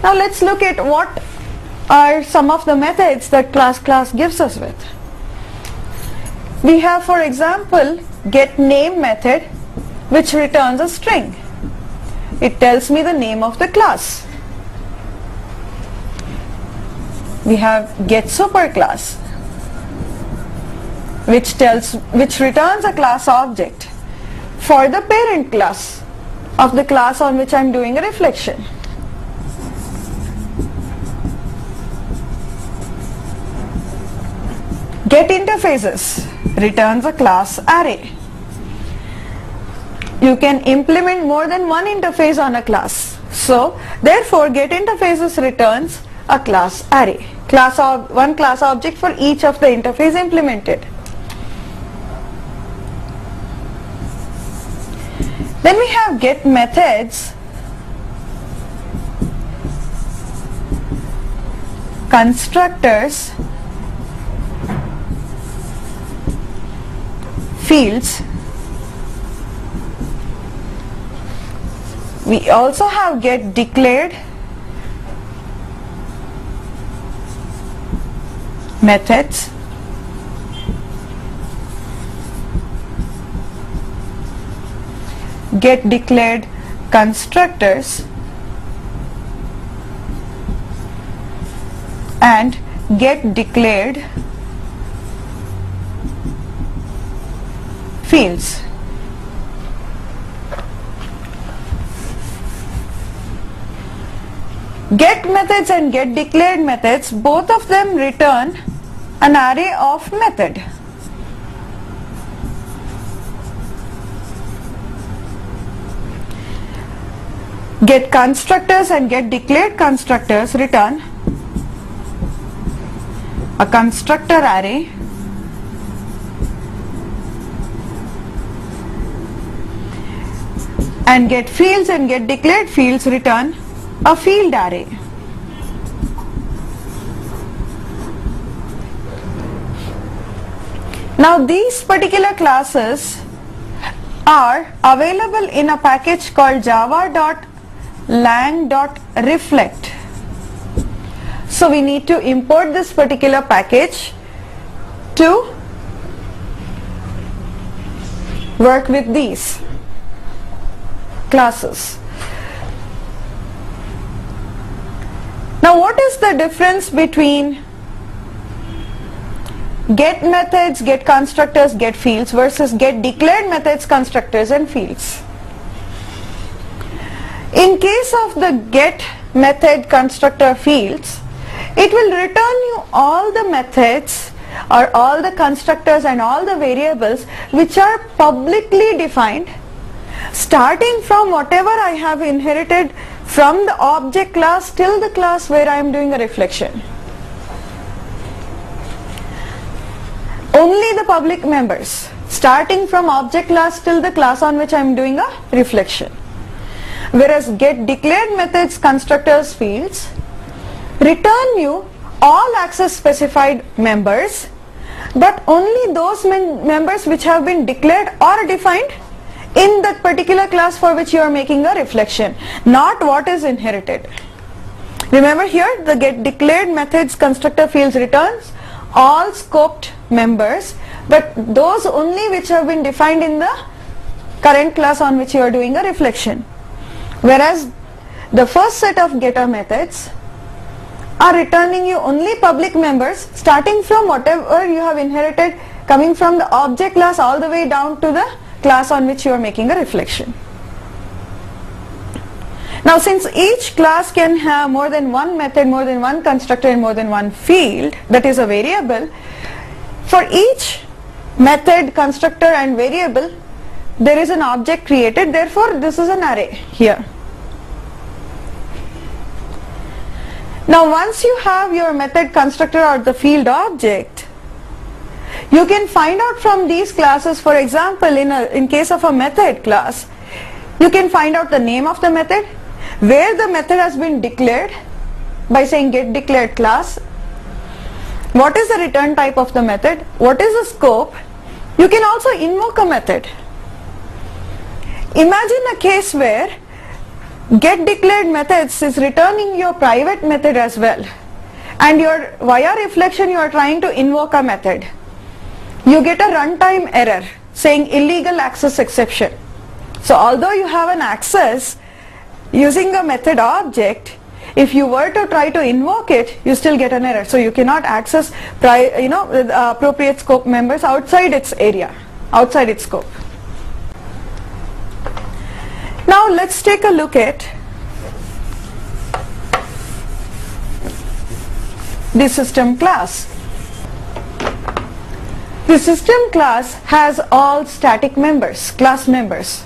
Now let's look at what are some of the methods that class gives us with. We have, for example, getName method, which returns a string. It tells me the name of the class. We have getSuperClass, which returns a class object for the parent class of the class on which I am doing a reflection. getInterfaces returns a class array. You can implement more than one interface on a class. So therefore getInterfaces returns a class array, one class object for each of the interface implemented. Then we have getMethods, constructors, fields. We also have getDeclared methods, getDeclared constructors, and getDeclared fields. getMethods and getDeclared methods, both of them return an array of method. getConstructors and getDeclared constructors return a constructor array and getFields and getDeclared fields return a field array. Now these particular classes are available in a package called java.lang.reflect. So we need to import this particular package to work with these classes. Now what is the difference between getMethods, getConstructors, getFields versus getDeclared methods, constructors and fields? In case of the getMethod, constructor, fields, it will return you all the methods or all the constructors and all the variables which are publicly defined, starting from whatever I have inherited from the object class till the class where I am doing a reflection. Only the public members, starting from object class till the class on which I am doing a reflection. Whereas getDeclared methods, constructors, fields return you all access specified members, but only those members which have been declared or defined in that particular class for which you are making a reflection, not what is inherited. Remember here the getDeclared methods, constructor, fields returns all scoped members, but those only which have been defined in the current class on which you are doing a reflection. Whereas the first set of getter methods are returning you only public members, starting from whatever you have inherited, coming from the object class all the way down to the class on which you are making a reflection. Now since each class can have more than one method, more than one constructor and more than one field, that is a variable, for each method, constructor and variable there is an object created, therefore this is an array here. Now once you have your method, constructor or the field object, you can find out from these classes, for example in case of a method class, you can find out the name of the method, where the method has been declared by saying getDeclared class, what is the return type of the method, what is the scope. You can also invoke a method. Imagine a case where Get declared methods is returning your private method as well, and via reflection you are trying to invoke a method. You get a runtime error saying illegal access exception. So although you have an access using a method object, if you were to try to invoke it, you still get an error. So you cannot access appropriate scope members outside its area, outside its scope. Now let's take a look at the system class. The system class has all static members, class members.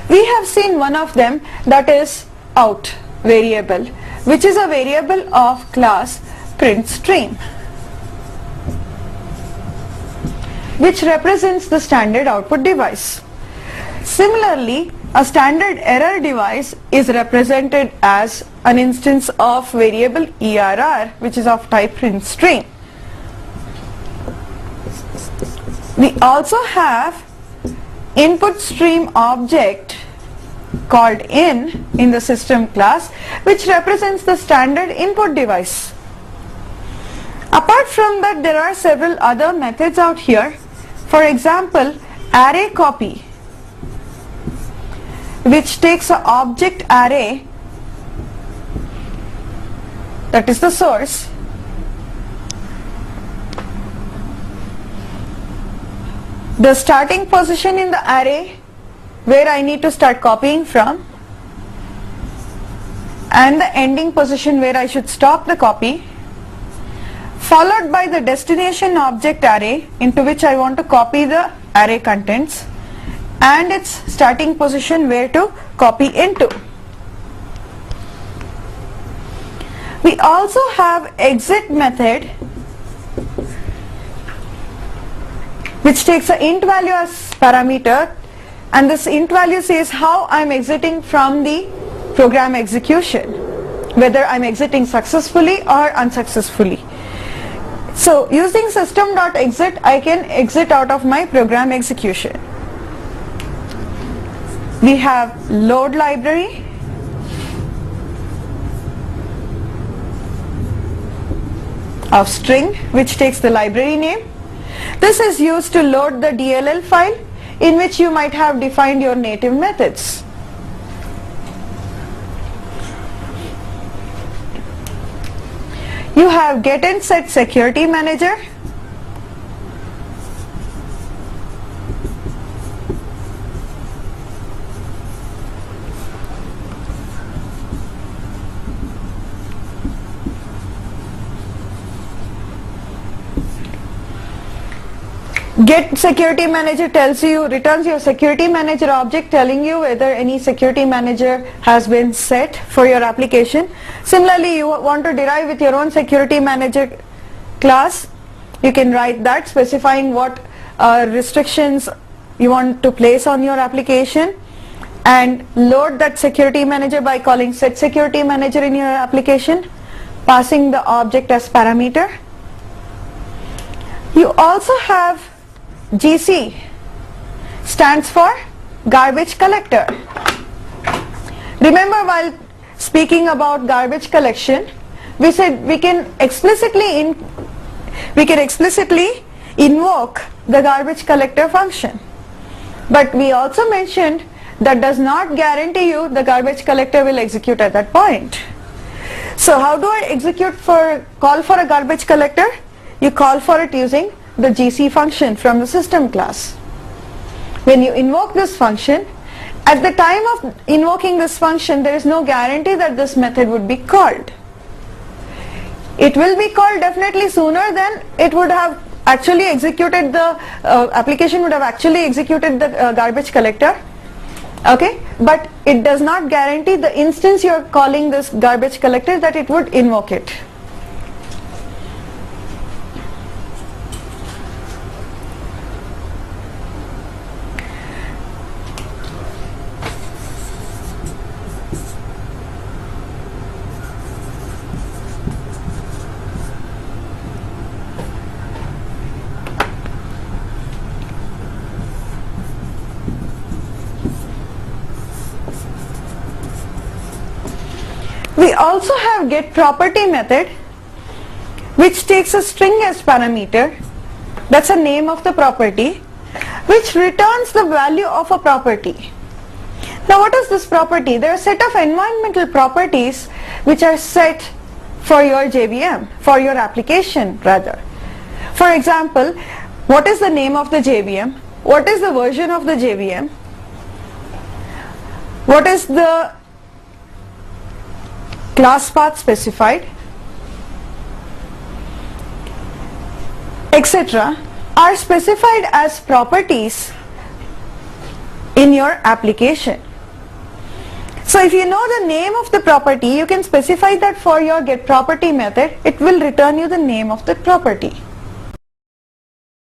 We have seen one of them, that is out variable, which is a variable of class printStream, which represents the standard output device. Similarly, a standard error device is represented as an instance of variable ERR, which is of type printStream. We also have input stream object called in the system class, which represents the standard input device. Apart from that, there are several other methods out here. For example, array copy, which takes an object array, that is the source, the starting position in the array where I need to start copying from, and the ending position where I should stop the copy, followed by the destination object array into which I want to copy the array contents, and its starting position where to copy into. We also have exit method, which takes an int value as parameter, and this int value says how I am exiting from the program execution, whether I am exiting successfully or unsuccessfully. So using system.exit, I can exit out of my program execution. We have load library, of string, which takes the library name. This is used to load the DLL file in which you might have defined your native methods. You have get and set security manager, get security manager returns your security manager object telling you whether any security manager has been set for your application. Similarly, you want to derive with your own security manager class, you can write that specifying what restrictions you want to place on your application, and load that security manager by calling set security manager in your application, passing the object as parameter. You also have GC, stands for garbage collector. Remember, while speaking about garbage collection, we said we can explicitly invoke the garbage collector function, but we also mentioned that does not guarantee you the garbage collector will execute at that point. So how do I call for a garbage collector? You call for it using the GC function from the system class. When you invoke this function, at the time of invoking this function, there is no guarantee that this method would be called. It will be called definitely sooner than it would have actually executed the application would have actually executed the garbage collector. Okay, but it does not guarantee the instance you are calling this garbage collector that it would invoke it. We also have get property method, which takes a string as parameter. That's the name of the property, which returns the value of a property. Now what is this property? There are a set of environmental properties which are set for your JVM, for your application rather. For example, what is the name of the JVM? What is the version of the JVM? What is the class path specified, etc. are specified as properties in your application. So if you know the name of the property, you can specify that for your getProperty method. It will return you the name of the property.